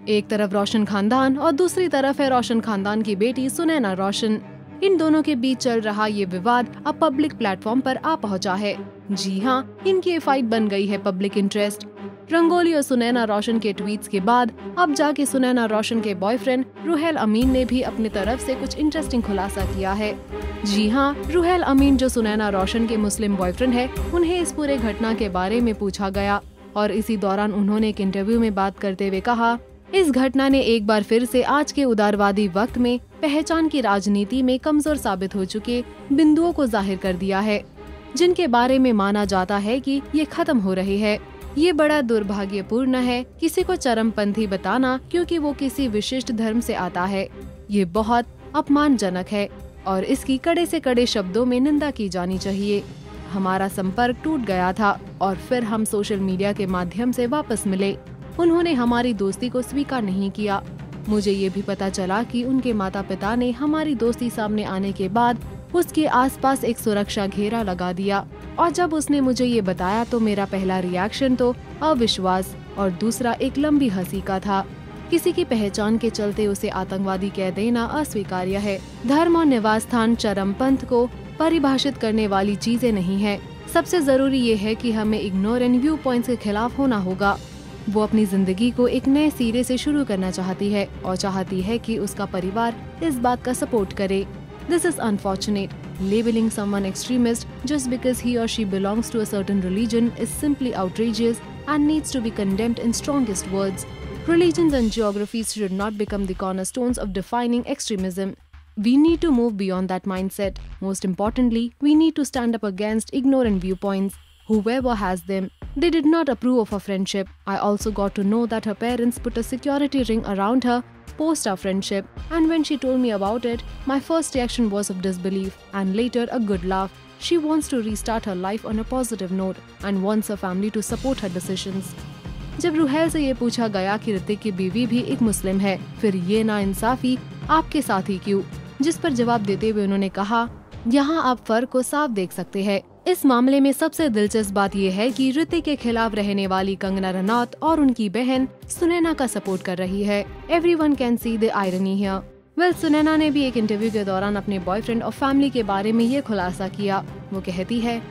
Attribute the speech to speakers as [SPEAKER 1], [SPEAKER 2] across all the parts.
[SPEAKER 1] एक तरफ रोशन खानदान और दूसरी तरफ है रोशन खानदान की बेटी सुनैना रोशन। इन दोनों के बीच चल रहा ये विवाद अब पब्लिक प्लेटफॉर्म पर आ पहुंचा है। जी हाँ, इनकी ये फाइट बन गई है पब्लिक इंटरेस्ट। रंगोली और सुनैना रोशन के ट्वीट्स के बाद अब जाके सुनैना रोशन के बॉयफ्रेंड रुहैल अमीन ने भी अपनी तरफ से कुछ इंटरेस्टिंग खुलासा किया है। जी हाँ, रुहैल अमीन जो सुनैना रोशन के मुस्लिम बॉयफ्रेंड है, उन्हें इस पूरे घटना के बारे में पूछा गया और इसी दौरान उन्होंने एक इंटरव्यू में बात करते हुए कहा, इस घटना ने एक बार फिर से आज के उदारवादी वक्त में पहचान की राजनीति में कमजोर साबित हो चुके बिंदुओं को जाहिर कर दिया है, जिनके बारे में माना जाता है कि ये खत्म हो रहे हैं। ये बड़ा दुर्भाग्यपूर्ण है किसी को चरमपंथी बताना क्योंकि वो किसी विशिष्ट धर्म से आता है। ये बहुत अपमानजनक है और इसकी कड़े से कड़े शब्दों में निंदा की जानी चाहिए। हमारा संपर्क टूट गया था और फिर हम सोशल मीडिया के माध्यम से वापस मिले। उन्होंने हमारी दोस्ती को स्वीकार नहीं किया। मुझे ये भी पता चला कि उनके माता पिता ने हमारी दोस्ती सामने आने के बाद उसके आसपास एक सुरक्षा घेरा लगा दिया और जब उसने मुझे ये बताया तो मेरा पहला रिएक्शन तो अविश्वास और दूसरा एक लंबी हंसी का था। किसी की पहचान के चलते उसे आतंकवादी कह देना अस्वीकार्य है। धर्म और निवास स्थान चरमपंथ को परिभाषित करने वाली चीजें नहीं है। सबसे जरूरी ये है कि हमें इग्नोर एंड व्यू पॉइंट्स के खिलाफ होना होगा। वो अपनी जिंदगी को एक नए सिरे से शुरू करना चाहती है और चाहती है कि उसका परिवार इस बात का सपोर्ट करे। This is unfortunate. Labeling someone extremist just because he or she belongs to a certain religion is simply outrageous and needs to be condemned in strongest words. Religions and geographies should not become the cornerstones of defining extremism. We need to move beyond that mindset. Most importantly, we need to stand up against ignorant viewpoints, whoever has them. They did not approve of our friendship. I also got to know that her parents put a security ring around her post our friendship, and when she told me about it, my first reaction was of disbelief and later a good laugh. She wants to restart her life on a positive note and wants her family to support her decisions. जब रुहैल से ये पूछा गया कि ऋतिक की बीवी भी एक मुस्लिम है, फिर ये नाइंसाफी आपके साथ ही क्यों, जिस पर जवाब देते हुए उन्होंने कहा, यहाँ आप फर्क को साफ देख सकते हैं। इस मामले में सबसे दिलचस्प बात यह है कि ऋतिक के खिलाफ रहने वाली कंगना रनौत और उनकी बहन सुनैना का सपोर्ट कर रही है। Everyone can see the irony here. Well, Sunaina ने भी एक इंटरव्यू के दौरान अपने बॉयफ्रेंड और फैमिली के बारे में ये खुलासा किया। वो कहती है,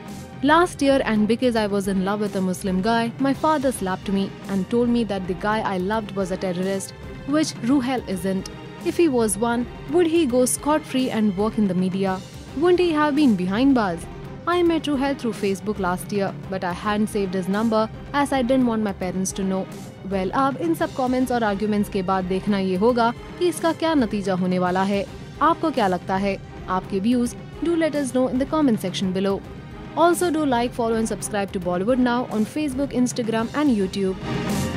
[SPEAKER 1] Last year and because I was in love with a Muslim guy, my father slapped me and told me that the guy I loved was a terrorist, which Ruhel isn't. If he was one, would he go scot-free and work in the media? Wouldn't he have been behind bars? I met Ruhel through Facebook last year, but I hadn't saved his number as I didn't want my parents to know. Well, अब इन सब comments और arguments के बाद देखना ये होगा कि इसका क्या नतीजा होने वाला है। आपको क्या लगता है? आपके views do let us know in the comment section below. Also do like, follow and subscribe to Bollywood Now on Facebook, Instagram and YouTube.